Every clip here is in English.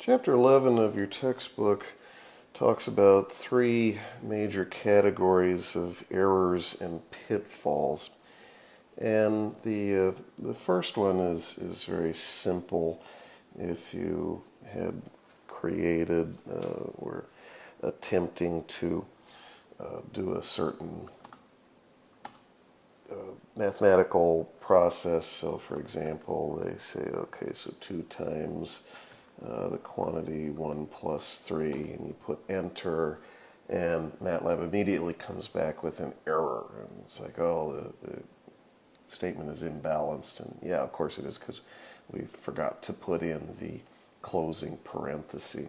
Chapter 11 of your textbook talks about three major categories of errors and pitfalls. And the first one is very simple. If you had created or attempting to do a certain mathematical process. So, for example, they say, okay, so 2 times the quantity 1 plus 3, and you put enter, and MATLAB immediately comes back with an error. And it's like, oh, the statement is imbalanced. And yeah, of course it is, because we forgot to put in the closing parenthesis.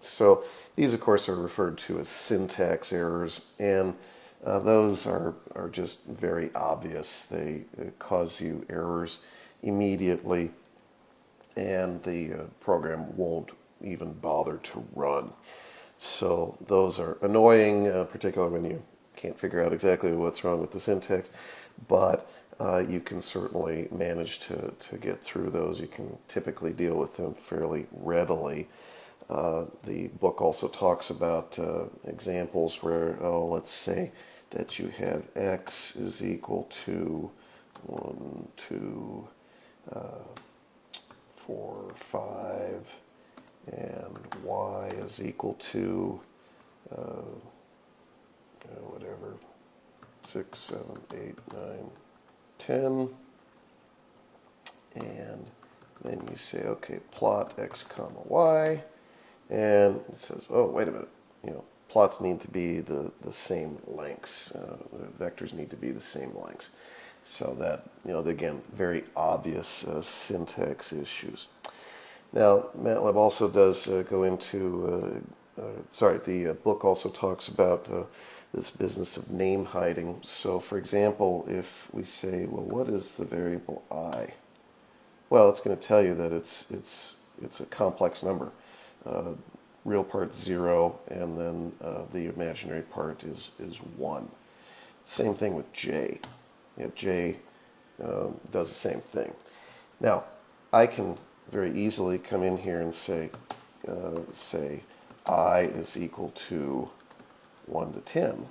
So these, of course, are referred to as syntax errors, and those are just very obvious. They cause you errors immediately, and the program won't even bother to run. So those are annoying, particularly when you can't figure out exactly what's wrong with the syntax, but you can certainly manage to get through those. You can typically deal with them fairly readily. The book also talks about examples where, let's say that you have x is equal to 1, 2, 4, 5, and y is equal to whatever, 6, 7, 8, 9, 10, and then you say, okay, plot x comma y, and it says, oh, wait a minute, plots need to be the same lengths. Vectors need to be the same lengths. So that, again, very obvious syntax issues. Now, MATLAB also does go into, the book also talks about this business of name hiding. So, for example, if we say, well, what is the variable I? Well, it's going to tell you that it's a complex number. Real part 0, and then the imaginary part is 1. Same thing with J. J does the same thing. Now, I can very easily come in here and say I is equal to 1 to 10.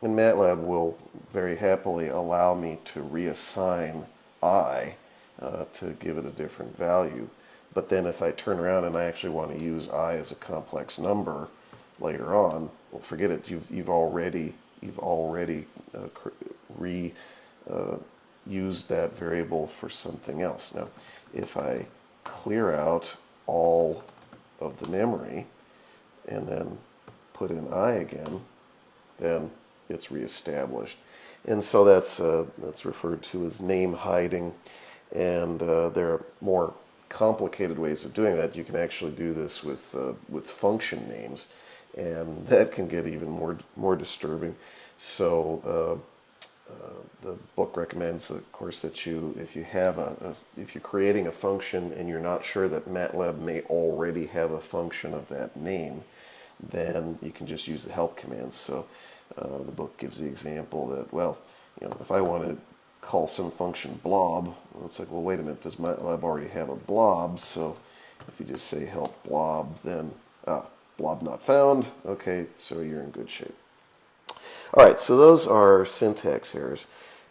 And MATLAB will very happily allow me to reassign I to give it a different value. But then if I turn around and I actually want to use I as a complex number later on, well, forget it. You've already used that variable for something else. Now, if I clear out all of the memory and then put in I again, then it's reestablished. And so that's referred to as name hiding. And there are more complicated ways of doing that. You can actually do this with function names, and that can get even more disturbing. So the book recommends, of course, that if you're creating a function and you're not sure that MATLAB may already have a function of that name, then you can just use the help commands. So the book gives the example that, well, if I want to call some function blob, well, it's like, well, wait a minute, does MATLAB already have a blob? So if you just say help blob, then blob not found. Okay, so you're in good shape. All right, so those are syntax errors.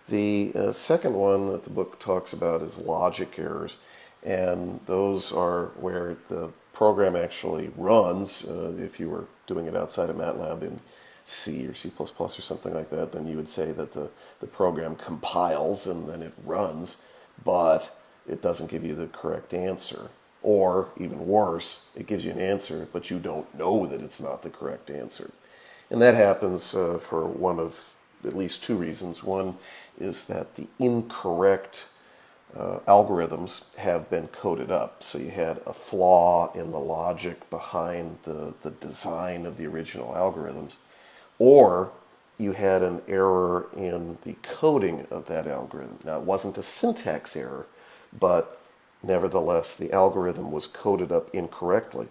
The second one that the book talks about is logic errors, and those are where the program actually runs. If you were doing it outside of MATLAB in C or C++ or something like that, then you would say that the program compiles and then it runs, but it doesn't give you the correct answer. Or, even worse, it gives you an answer, but you don't know that it's not the correct answer. And that happens for one of at least two reasons. One is that the incorrect algorithms have been coded up. So you had a flaw in the logic behind the design of the original algorithms. Or you had an error in the coding of that algorithm. Now, it wasn't a syntax error, but nevertheless, the algorithm was coded up incorrectly.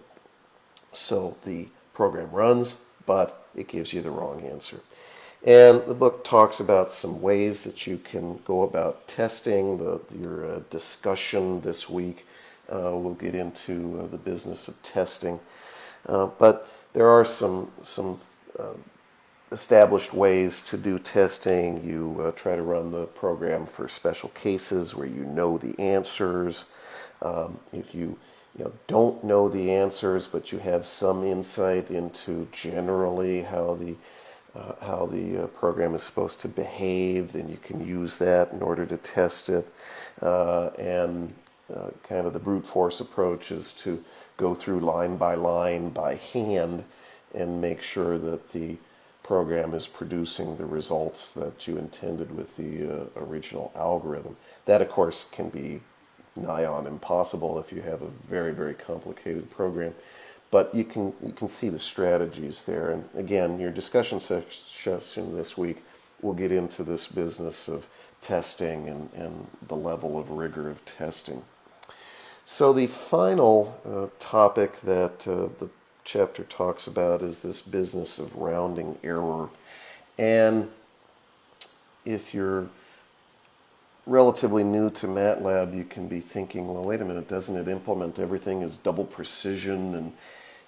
So the program runs, but it gives you the wrong answer. And the book talks about some ways that you can go about testing. Your discussion this week we'll get into the business of testing. But there are some established ways to do testing. You try to run the program for special cases where you know the answers. If you don't know the answers, but you have some insight into generally how the program is supposed to behave, then you can use that in order to test it. And kind of the brute force approach is to go through line by line by hand and make sure that the program is producing the results that you intended with the original algorithm. That, of course, can be nigh on impossible if you have a very, very complicated program. But you can see the strategies there. And again, your discussion session this week will get into this business of testing and the level of rigor of testing. So the final topic that the chapter talks about is this business of rounding error. And if you're relatively new to MATLAB, you can be thinking, well, wait a minute, doesn't it implement everything as double precision? And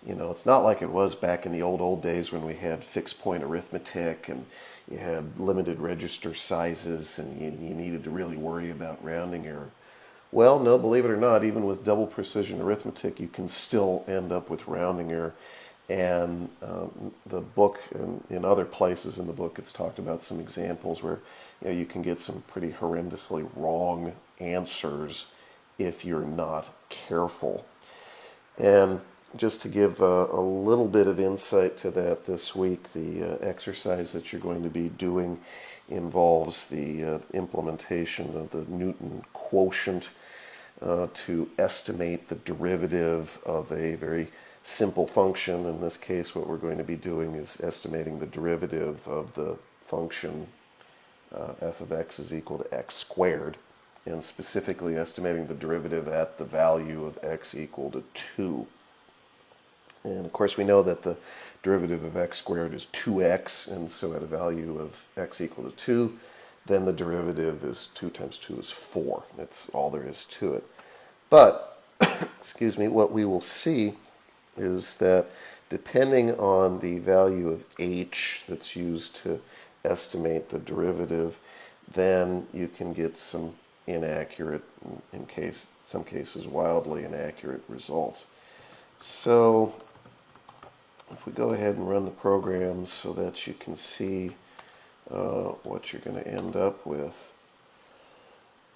it's not like it was back in the old days when we had fixed point arithmetic and you had limited register sizes and you needed to really worry about rounding error. Well, no, believe it or not, even with double precision arithmetic, you can still end up with rounding error. And the book, and in other places in the book, it's talked about some examples where you can get some pretty horrendously wrong answers if you're not careful. And just to give a little bit of insight to that this week, the exercise that you're going to be doing involves the implementation of the Newton quotient to estimate the derivative of a very simple function. In this case, what we're going to be doing is estimating the derivative of the function f of x is equal to x squared, and specifically estimating the derivative at the value of x equal to 2. And of course we know that the derivative of x squared is 2x, and so at a value of x equal to 2, then the derivative is 2 times 2 is 4. That's all there is to it. But, excuse me, what we will see is that depending on the value of h that's used to estimate the derivative, then you can get some inaccurate, in some cases wildly inaccurate results. So if we go ahead and run the program so that you can see what you're going to end up with,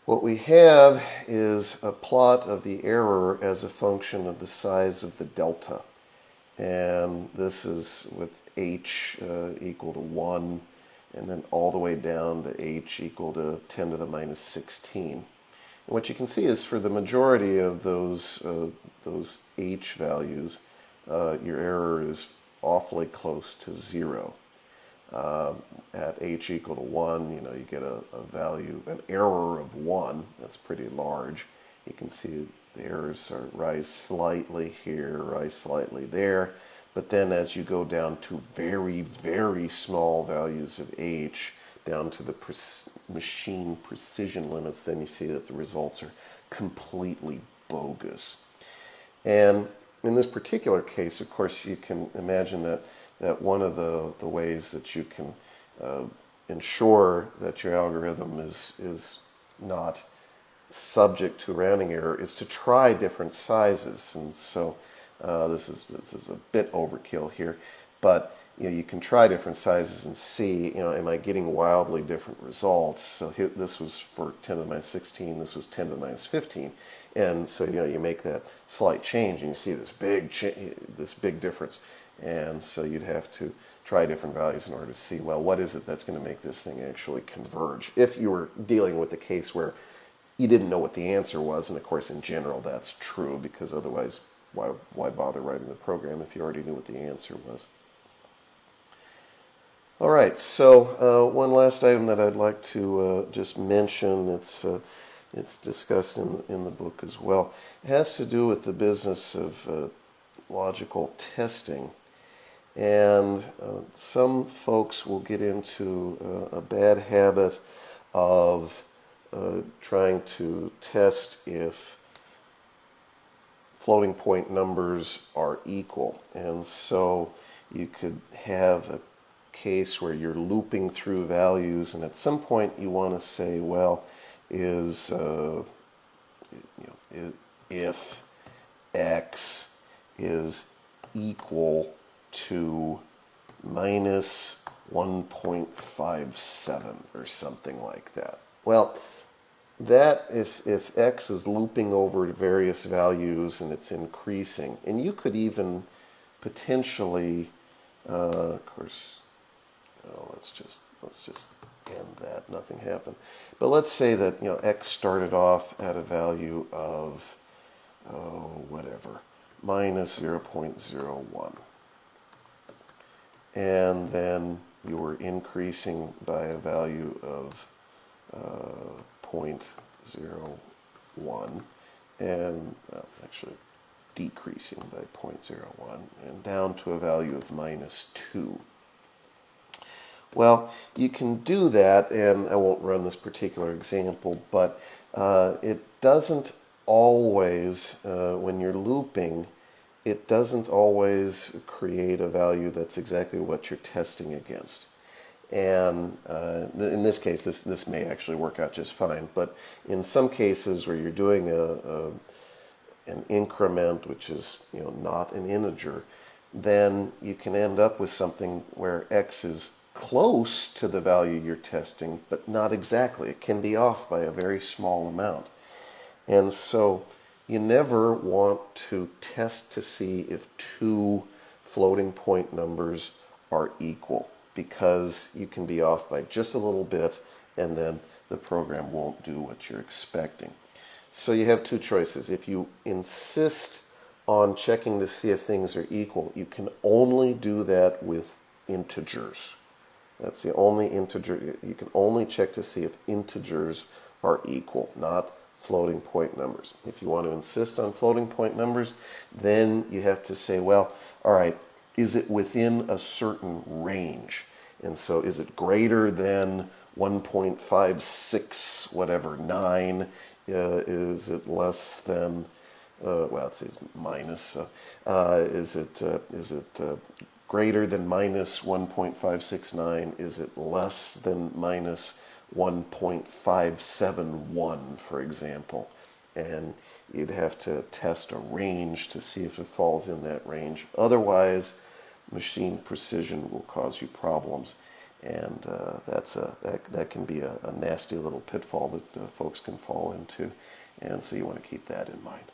what we have is a plot of the error as a function of the size of the delta. And this is with h equal to 1, and then all the way down to h equal to 10 to the minus 16. And what you can see is for the majority of those h values, your error is awfully close to 0. At h equal to 1, you get a value, an error of 1. That's pretty large. You can see the errors rise slightly here, rise slightly there. But then as you go down to very, very small values of h, down to the machine precision limits, then you see that the results are completely bogus. And in this particular case, of course, you can imagine that one of the ways that you can ensure that your algorithm is not subject to rounding error is to try different sizes. And so this is a bit overkill here, but you can try different sizes and see, am I getting wildly different results? So here, this was for 10 to the minus 16, this was 10 to the minus 15. And so you make that slight change and you see this big difference. And so you'd have to try different values in order to see, well, what is it that's going to make this thing actually converge? If you were dealing with a case where you didn't know what the answer was, and of course in general that's true, because otherwise why bother writing the program if you already knew what the answer was? All right, so one last item that I'd like to just mention, it's discussed in the book as well. It has to do with the business of logical testing. And some folks will get into a bad habit of trying to test if floating point numbers are equal. And so you could have a case where you're looping through values, and at some point you want to say, well, is if x is equal to minus 1.57 or something like that. Well, that if x is looping over various values and it's increasing, and you could even potentially, of course, let's just end that. Nothing happened. But let's say that x started off at a value of whatever, minus 0.01, and then you were increasing by a value of 0.01, and actually decreasing by 0.01, and down to a value of minus 2. Well, you can do that, and I won't run this particular example, but it doesn't always, when you're looping, it doesn't always create a value that's exactly what you're testing against. And in this case, this may actually work out just fine, but in some cases where you're doing an increment, which is not an integer, then you can end up with something where x is close to the value you're testing, but not exactly. It can be off by a very small amount. And so you never want to test to see if two floating point numbers are equal, because you can be off by just a little bit and then the program won't do what you're expecting. So you have two choices. If you insist on checking to see if things are equal, you can only do that with integers. That's the only integer. You can only check to see if integers are equal, not floating point numbers. If you want to insist on floating point numbers, then you have to say, well, all right, is it within a certain range? And so is it greater than 1.56 whatever 9? Is it less than well, it says minus. Is it greater than minus 1.569? Is it less than minus 1.571, for example? And you'd have to test a range to see if it falls in that range. Otherwise, machine precision will cause you problems, and that can be a nasty little pitfall that folks can fall into, and so you want to keep that in mind.